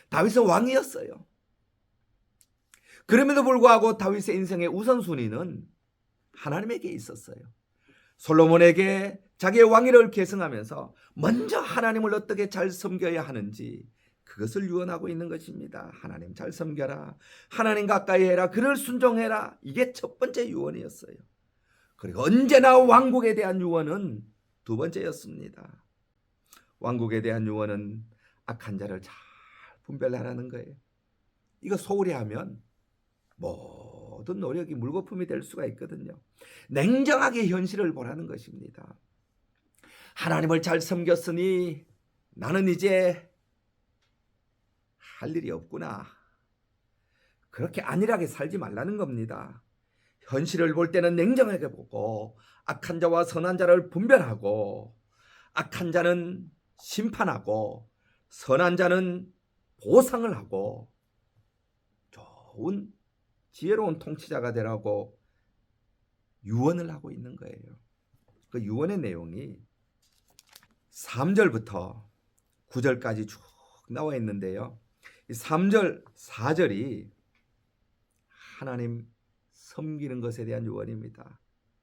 다윗은 왕이었어요. 그럼에도 불구하고 다윗의 인생의 우선순위는 하나님에게 있었어요. 솔로몬에게 자기의 왕위를 계승하면서 먼저 하나님을 어떻게 잘 섬겨야 하는지 그것을 유언하고 있는 것입니다. 하나님 잘 섬겨라. 하나님 가까이 해라. 그를 순종해라. 이게 첫 번째 유언이었어요. 그리고 언제나 왕국에 대한 유언은 두 번째였습니다. 왕국에 대한 유언은 악한 자를 잘 분별하라는 거예요. 이거 소홀히 하면 모든 노력이 물거품이 될 수가 있거든요. 냉정하게 현실을 보라는 것입니다. 하나님을 잘 섬겼으니 나는 이제 할 일이 없구나. 그렇게 안일하게 살지 말라는 겁니다. 현실을 볼 때는 냉정하게 보고 악한 자와 선한 자를 분별하고 악한 자는 심판하고 선한 자는 보상을 하고 좋은 지혜로운 통치자가 되라고 유언을 하고 있는 거예요. 그 유언의 내용이 3절부터 9절까지 쭉 나와 있는데요. 3절, 4절이 하나님 섬기는 것에 대한 유언입니다.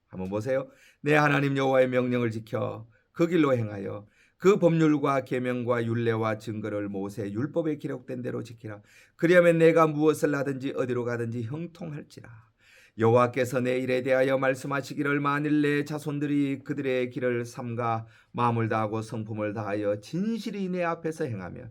한번 보세요. 내 하나님 여호와의 명령을 지켜 그 길로 행하여 그 법률과 계명과 율례와 증거를 모세 율법에 기록된 대로 지키라. 그리하면 내가 무엇을 하든지 어디로 가든지 형통할지라. 여호와께서 내 일에 대하여 말씀하시기를 만일 내 자손들이 그들의 길을 삼가 마음을 다하고 성품을 다하여 진실이 내 앞에서 행하며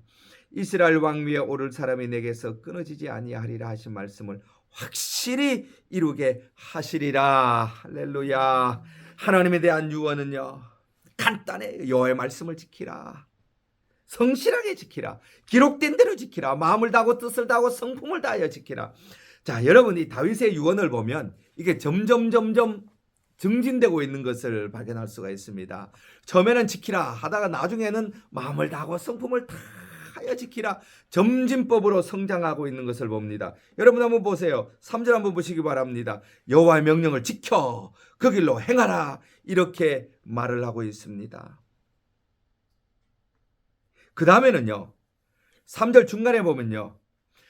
이스라엘 왕위에 오를 사람이 내게서 끊어지지 아니하리라 하신 말씀을 확실히 이루게 하시리라. 할렐루야. 하나님에 대한 유언은요 간단해요. 여호와의 말씀을 지키라. 성실하게 지키라. 기록된 대로 지키라. 마음을 다하고 뜻을 다하고 성품을 다하여 지키라. 자, 여러분 이 다윗의 유언을 보면 이게 점점 증진되고 있는 것을 발견할 수가 있습니다. 처음에는 지키라 하다가 나중에는 마음을 다하고 성품을 다하여 지키라. 점진법으로 성장하고 있는 것을 봅니다. 여러분 한번 보세요. 3절 한번 보시기 바랍니다. 여호와의 명령을 지켜 그 길로 행하라. 이렇게 말을 하고 있습니다. 그 다음에는요. 3절 중간에 보면요.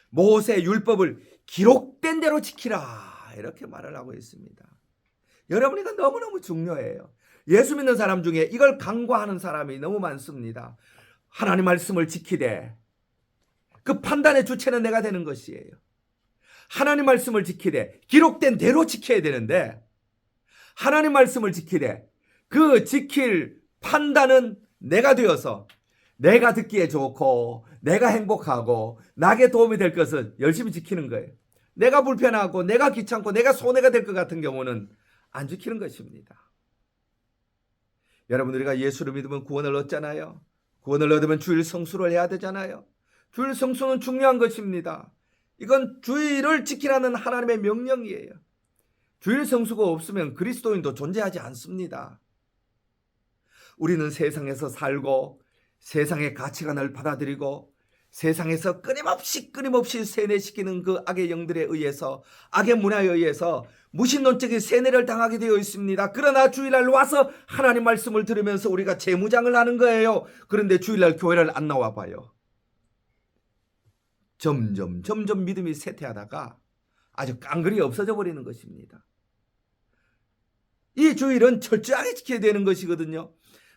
모세 율법을 기록된 대로 지키라. 이렇게 말을 하고 있습니다. 여러분 이건 너무너무 중요해요. 예수 믿는 사람 중에 이걸 간과하는 사람이 너무 많습니다. 하나님 말씀을 지키되 그 판단의 주체는 내가 되는 것이에요. 하나님 말씀을 지키되 기록된 대로 지켜야 되는데 하나님 말씀을 지키되 그 지킬 판단은 내가 되어서 내가 듣기에 좋고 내가 행복하고 나에게 도움이 될 것을 열심히 지키는 거예요. 내가 불편하고 내가 귀찮고 내가 손해가 될 것 같은 경우는 안 지키는 것입니다. 여러분 우리가 예수를 믿으면 구원을 얻잖아요. 구원을 얻으면 주일 성수를 해야 되잖아요. 주일 성수는 중요한 것입니다. 이건 주일을 지키라는 하나님의 명령이에요. 주일 성수가 없으면 그리스도인도 존재하지 않습니다. 우리는 세상에서 살고 세상의 가치관을 받아들이고 세상에서 끊임없이 세뇌시키는 그 악의 영들에 의해서 악의 문화에 의해서 무신론적인 세뇌를 당하게 되어 있습니다. 그러나 주일날 와서 하나님 말씀을 들으면서 우리가 재무장을 하는 거예요. 그런데 주일날 교회를 안 나와 봐요. 점점 믿음이 쇠퇴하다가 아주 깡그리 없어져 버리는 것입니다. 이 주일은 철저하게 지켜야 되는 것이거든요.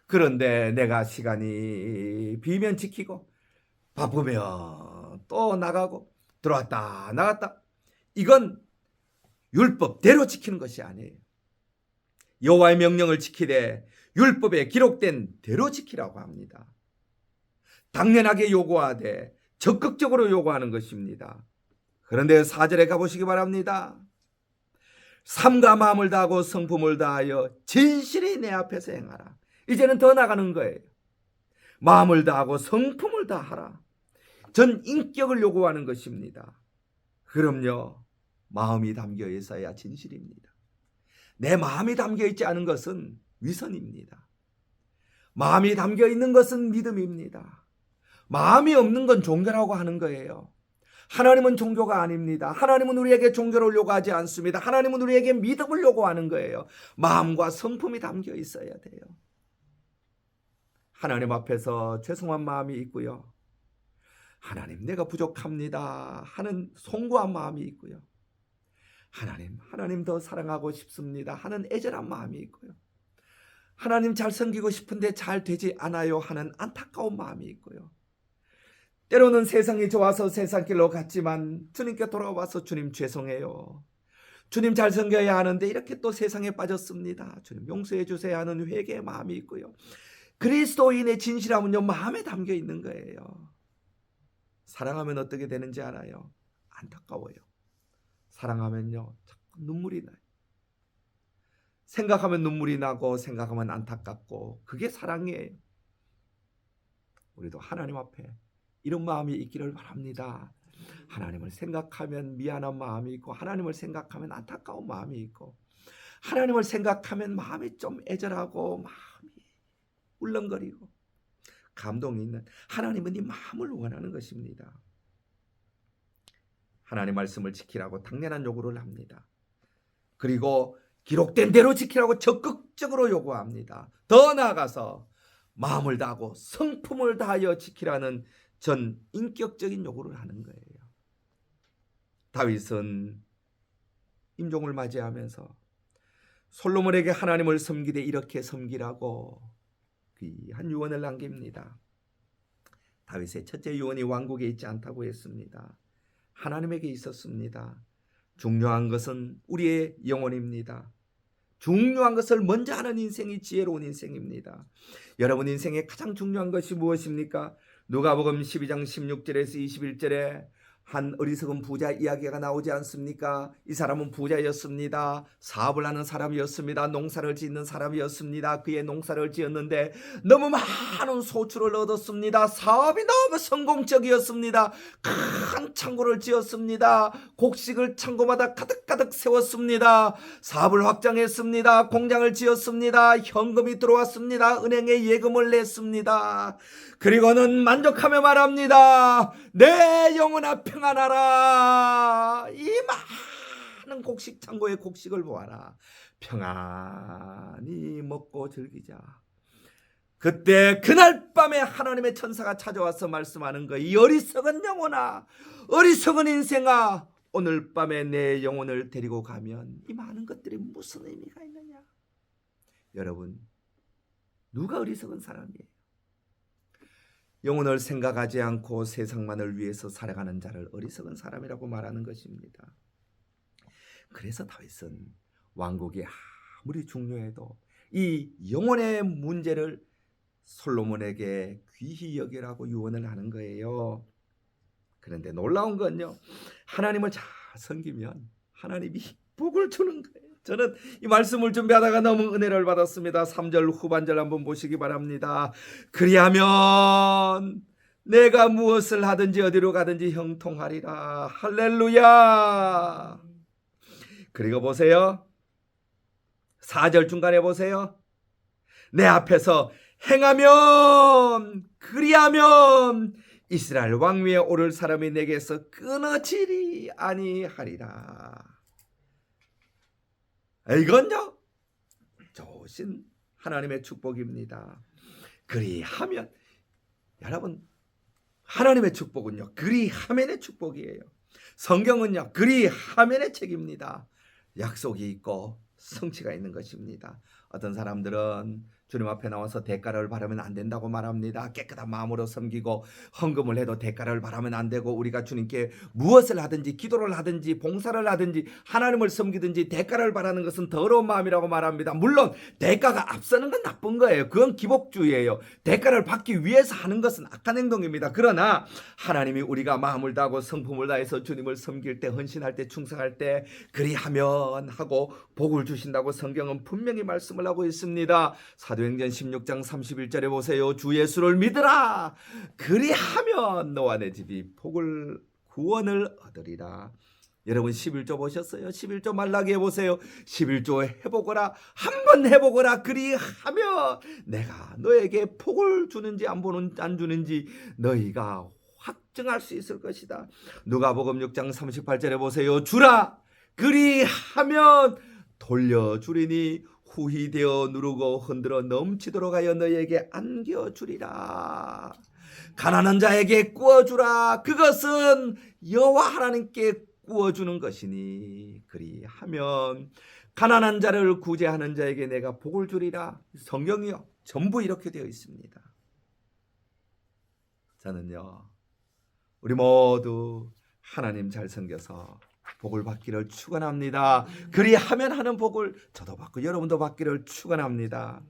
그런데 내가 시간이 비면 지키고 바쁘면 또 나가고 들어왔다 나갔다. 이건 율법대로 지키는 것이 아니에요. 여호와의 명령을 지키되 율법에 기록된 대로 지키라고 합니다. 당연하게 요구하되 적극적으로 요구하는 것입니다. 그런데 4절에 가보시기 바랍니다. 삼가 마음을 다하고 성품을 다하여 진실이 내 앞에서 행하라. 이제는 더 나가는 거예요. 마음을 다하고 성품을 다하라. 전 인격을 요구하는 것입니다. 그럼요. 마음이 담겨 있어야 진실입니다. 내 마음이 담겨 있지 않은 것은 위선입니다. 마음이 담겨 있는 것은 믿음입니다. 마음이 없는 건 종교라고 하는 거예요. 하나님은 종교가 아닙니다. 하나님은 우리에게 종교를 요구하지 않습니다. 하나님은 우리에게 믿음을 요구하는 거예요. 마음과 성품이 담겨 있어야 돼요. 하나님 앞에서 죄송한 마음이 있고요. 하나님 내가 부족합니다 하는 송구한 마음이 있고요. 하나님 더 사랑하고 싶습니다 하는 애절한 마음이 있고요. 하나님 잘 섬기고 싶은데 잘 되지 않아요 하는 안타까운 마음이 있고요. 때로는 세상이 좋아서 세상 길로 갔지만 주님께 돌아와서 주님 죄송해요. 주님 잘 섬겨야 하는데 이렇게 또 세상에 빠졌습니다. 주님 용서해 주세요 하는 회개의 마음이 있고요. 그리스도인의 진실함은요 마음에 담겨 있는 거예요. 사랑하면 어떻게 되는지 알아요? 안타까워요. 사랑하면요 자꾸 눈물이 나요. 생각하면 눈물이 나고 생각하면 안타깝고 그게 사랑이에요. 우리도 하나님 앞에 이런 마음이 있기를 바랍니다. 하나님을 생각하면 미안한 마음이 있고 하나님을 생각하면 안타까운 마음이 있고 하나님을 생각하면 마음이 좀 애절하고 마음이 울렁거리고 감동이 있는 하나님은 이 마음을 원하는 것입니다. 하나님 말씀을 지키라고 당연한 요구를 합니다. 그리고 기록된 대로 지키라고 적극적으로 요구합니다. 더 나아가서 마음을 다하고 성품을 다하여 지키라는 전 인격적인 요구를 하는 거예요. 다윗은 임종을 맞이하면서 솔로몬에게 하나님을 섬기되 이렇게 섬기라고 귀한 유언을 남깁니다. 다윗의 첫째 유언이 왕국에 있지 않다고 했습니다. 하나님에게 있었습니다. 중요한 것은 우리의 영혼입니다. 중요한 것을 먼저 하는 인생이 지혜로운 인생입니다. 여러분 인생에 가장 중요한 것이 무엇입니까? 누가복음 12장 16절에서 21절에 한 어리석은 부자 이야기가 나오지 않습니까? 이 사람은 부자였습니다. 사업을 하는 사람이었습니다. 농사를 짓는 사람이었습니다. 그의 농사를 지었는데 너무 많은 소출을 얻었습니다. 사업이 너무 성공적이었습니다. 큰 창고를 지었습니다. 곡식을 창고마다 가득가득 세웠습니다. 사업을 확장했습니다. 공장을 지었습니다. 현금이 들어왔습니다. 은행에 예금을 냈습니다. 그리고는 만족하며 말합니다. 내 영혼아 평안하라. 이 많은 곡식 창고의 곡식을 보아라. 평안히 먹고 즐기자. 그때 그날 밤에 하나님의 천사가 찾아와서 말씀하는 거. 이 어리석은 영혼아, 어리석은 인생아, 오늘 밤에 내 영혼을 데리고 가면 이 많은 것들이 무슨 의미가 있느냐. 여러분 누가 어리석은 사람이에요? 영혼을 생각하지 않고 세상만을 위해서 살아가는 자를 어리석은 사람이라고 말하는 것입니다. 그래서 다윗은 왕국이 아무리 중요해도 이 영혼의 문제를 솔로몬에게 귀히 여기라고 유언을 하는 거예요. 그런데 놀라운 건요, 하나님을 잘 섬기면 하나님이 복을 주는 거예요. 저는 이 말씀을 준비하다가 너무 은혜를 받았습니다. 3절 후반절 한번 보시기 바랍니다. 그리하면 내가 무엇을 하든지 어디로 가든지 형통하리라. 할렐루야. 그리고 보세요. 4절 중간에 보세요. 내 앞에서 행하면 그리하면 이스라엘 왕위에 오를 사람이 내게서 끊어지리 아니하리라. 이건요 좋으신 하나님의 축복입니다. 그리하면 여러분 하나님의 축복은요 그리하면의 축복이에요. 성경은요 그리하면의 책입니다. 약속이 있고 성취가 있는 것입니다. 어떤 사람들은 주님 앞에 나와서 대가를 바라면 안 된다고 말합니다. 깨끗한 마음으로 섬기고 헌금을 해도 대가를 바라면 안 되고, 우리가 주님께 무엇을 하든지 기도를 하든지 봉사를 하든지 하나님을 섬기든지 대가를 바라는 것은 더러운 마음이라고 말합니다. 물론 대가가 앞서는 건 나쁜 거예요. 그건 기복주의예요. 대가를 받기 위해서 하는 것은 악한 행동입니다. 그러나 하나님이 우리가 마음을 다하고 성품을 다해서 주님을 섬길 때, 헌신할 때, 충성할 때 그리하면 하고 복을 주신다고 성경은 분명히 말씀을 하고 있습니다. 사도행전 16장 31절에 보세요. 주 예수를 믿으라. 그리하면 너와 내 집이 복을 구원을 얻으리라. 여러분 11조 보셨어요? 11조 말라기에 보세요. 11조 해보거라. 한번 해보거라. 그리하면 내가 너에게 복을 주는지 안 주는지 너희가 확증할 수 있을 것이다. 누가복음 6장 38절에 보세요. 주라. 그리하면 돌려주리니 후히 되어 누르고 흔들어 넘치도록 하여 너희에게 안겨주리라. 가난한 자에게 구워주라. 그것은 여호와 하나님께 구워주는 것이니 그리하면 가난한 자를 구제하는 자에게 내가 복을 주리라. 성경이요 전부 이렇게 되어 있습니다. 저는요 우리 모두 하나님 잘 섬겨서 복을 받기를 축원합니다. 그리하면 하는 복을 저도 받고 여러분도 받기를 축원합니다.